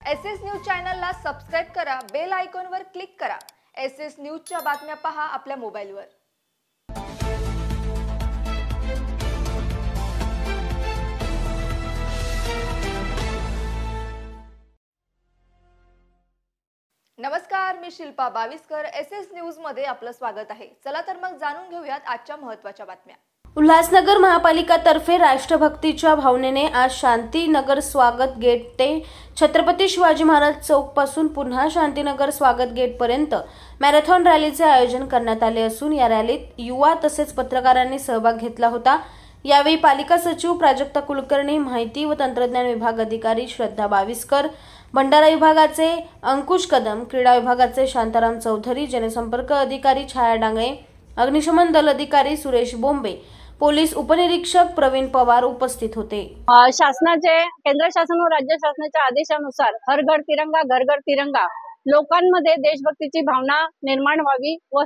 SS news चॅनलला subscribe करा, bell आयकॉनवर क्लिक करा। एसएस न्यूजच्या बातम्या पहा आपल्या मोबाईलवर। नमस्कार, मी शिल्पा बाविस्कर। एसएस न्यूज मध्ये आपलं स्वागत आहे। चला तर मग जाणून घेऊयात आजच्या महत्त्वाच्या बातम्या। उल्हासनगर महापालिकातर्फे राष्ट्रभक्तीच्या भावनेने आज शांतीनगर स्वागत गेट ते छत्रपती शिवाजी महाराज चौक पासून पुन्हा शांतीनगर स्वागत गेट पर्यंत मॅरेथॉन रॅलीचे आयोजन करण्यात आले असून या रॅलीत युवा तसेच पत्रकारांनी सहभाग घेतला होता। यावेळी पालिका सचिव प्राजक्ता कुलकर्णी, माहिती व तंत्रज्ञान विभाग अधिकारी श्रद्धा बाविस्कर, भंडारा विभागाचे अंकुश कदम, क्रीडा विभागाचे शांताराम चौधरी, जनसंपर्क अधिकारी छाया डांगळे, अग्निशमन दल अधिकारी सुरेश बोंबे, पोलीस उपनिरीक्षक प्रवीण पवार उपस्थित होते। शासनाचे केंद्र शासन व राज्य शासनाच्या आदेशानुसार हर घर तिरंगा घर घर तिरंगा लोकांमध्ये देशभक्तीची भावना निर्माण व्हावी व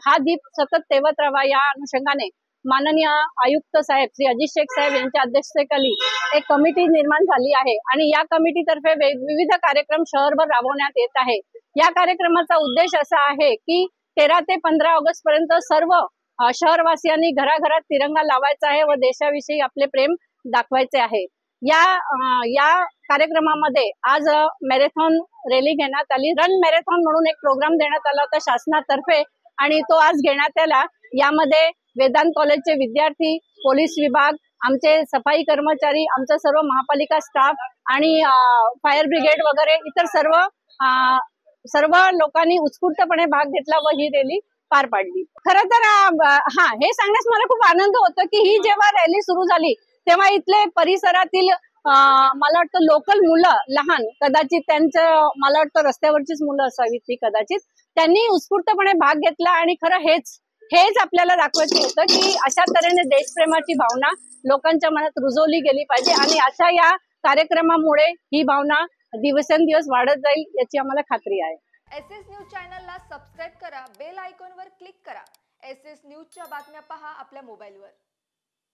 हा दीप सतत तेवत राहावा या अनुषंगाने माननीय आयुक्त साहेब श्री अजित शेख साहेब यांच्या अध्यक्षतेखाली एक कमिटी निर्माण झाली आहे आणि या कमिटीतर्फे विविध कार्यक्रम शहरभर राबवण्यात येत आहे। या कार्यक्रमाचा उद्देश असा आहे की 13 ते 15 ऑगस्ट पर्यंत सर्व शहरवासियांनी घराघरात तिरंगा लावायचा आहे व देशाविषयी आपले प्रेम दाखवायचे आहे। या कार्यक्रमामध्ये आज मॅरेथॉन रॅली घेण्यात आली। रन मॅरेथॉन म्हणून एक प्रोग्राम देण्यात आला होता शासनातर्फे आणि तो आज घेण्यात आला। यामध्ये वेदांत कॉलेजचे विद्यार्थी, पोलीस विभाग, आमचे सफाई कर्मचारी, आमचा सर्व महापालिका स्टाफ आणि फायर ब्रिगेड वगैरे इतर सर्व लोकांनी उत्स्फूर्तपणे भाग घेतला व ही रॅली पार पाडली। खरं तर हे सांगण्यास मला खूप आनंद होतो की ही जेव्हा रॅली सुरू झाली तेव्हा इथले परिसरातील मला वाटतं लोकल मुलं लहान कदाचित त्यांचं मला वाटतं रस्त्यावरचीच मुलं असावीत ती कदाचित त्यांनी उत्स्फूर्तपणे भाग घेतला आणि खरं हेच आपल्याला दाखवायचं होतं की अशा तऱ्हेने देशप्रेमाची भावना लोकांच्या मनात रुजवली गेली पाहिजे आणि अशा या कार्यक्रमामुळे ही भावना दिवसेंदिवस वाढत जाईल याची आम्हाला खात्री आहे। एसएस न्यूज चॅनलला सबस्क्राइब करा, बेल आयकॉनवर क्लिक करा। एसएस न्यूजच्या बातम्या पहा आपल्या मोबाईलवर।